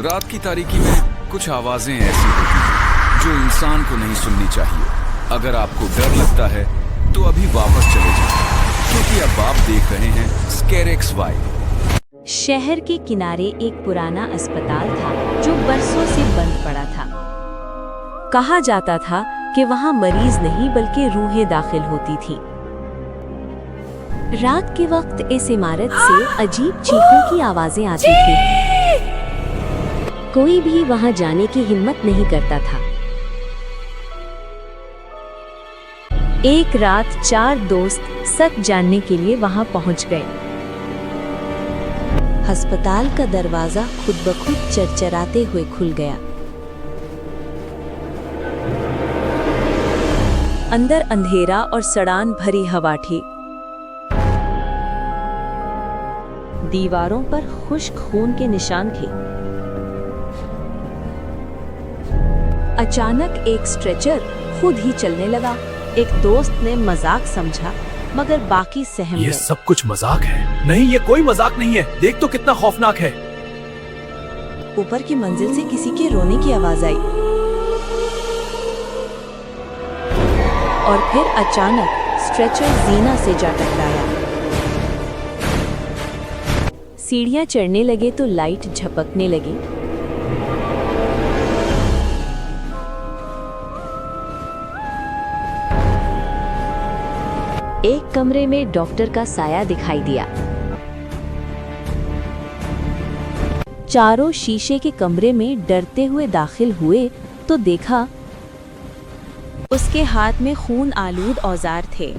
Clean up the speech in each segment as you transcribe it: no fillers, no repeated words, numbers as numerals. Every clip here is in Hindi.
रात की तारीकी में कुछ आवाजें ऐसी होती हैं जो इंसान को नहीं सुननी चाहिए। अगर आपको डर लगता है तो अभी वापस चले जाएं, क्योंकि अब आप देख रहे हैं स्केयर एक्स वाई। शहर के किनारे एक पुराना अस्पताल था जो बरसों से बंद पड़ा था। कहा जाता था कि वहां मरीज नहीं बल्कि रूहें दाखिल होती थीं। रात के वक्त इस इमारत से अजीब चीखों की आवाजें आती थीं। कोई भी वहां जाने की हिम्मत नहीं करता था। एक रात 4 दोस्त सच जानने के लिए वहां पहुंच गए। अस्पताल का दरवाजा खुद ब खुद चरचराते हुए खुल गया। अंदर अंधेरा और सड़ान भरी हवा थी। दीवारों पर खुश्क खून के निशान थे। अचानक एक स्ट्रेचर खुद ही चलने लगा। एक दोस्त ने मजाक समझा, मगर बाकी सहम गए। ये सब कुछ मजाक है। नहीं, ये कोई मजाक नहीं है। देख तो कितना खौफनाक है। ऊपर की मंजिल से किसी के रोने की आवाज आई और फिर अचानक स्ट्रेचर जीना से जा टकराया। सीढ़ियां चढ़ने लगे तो लाइट झपकने लगी। एक कमरे में डॉक्टर का साया दिखाई दिया। चारों शीशे के कमरे में डरते हुए दाखिल हुए तो देखा उसके हाथ में खून आलूद औजार थे।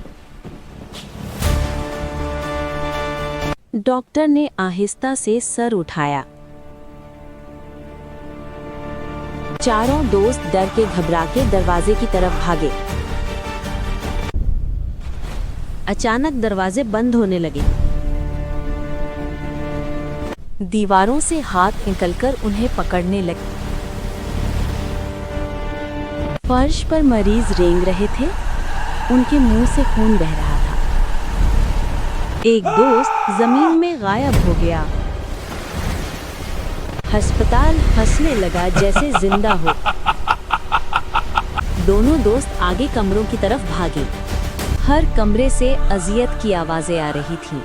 डॉक्टर ने आहिस्ता से सर उठाया। चारों दोस्त डर के घबरा के दरवाजे की तरफ भागे। अचानक दरवाजे बंद होने लगे। दीवारों से हाथ निकलकर उन्हें पकड़ने लगे। फर्श पर मरीज रेंग रहे थे। उनके मुंह से खून बह रहा था। एक दोस्त जमीन में गायब हो गया। अस्पताल हंसने लगा जैसे जिंदा हो। दोनों दोस्त आगे कमरों की तरफ भागे। हर कमरे से अजियत की आवाजें आ रही थीं।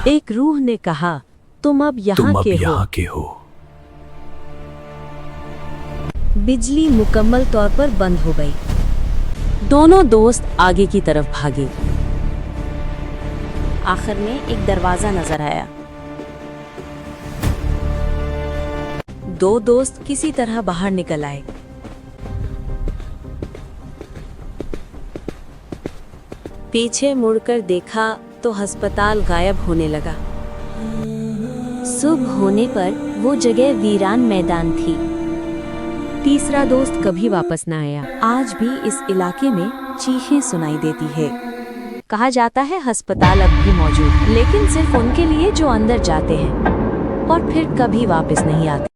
एक रूह ने कहा, तुम अब यहाँ के हो। बिजली मुकम्मल तौर पर बंद हो गई। दोनों दोस्त आगे की तरफ भागे। आखिर में एक दरवाजा नजर आया। 2 दोस्त किसी तरह बाहर निकल आए। पीछे मुड़कर देखा तो अस्पताल गायब होने लगा। सुबह होने पर वो जगह वीरान मैदान थी। तीसरा दोस्त कभी वापस न आया। आज भी इस इलाके में चीखें सुनाई देती है। कहा जाता है अस्पताल अब भी मौजूद है, लेकिन सिर्फ उनके लिए जो अंदर जाते हैं और फिर कभी वापस नहीं आते।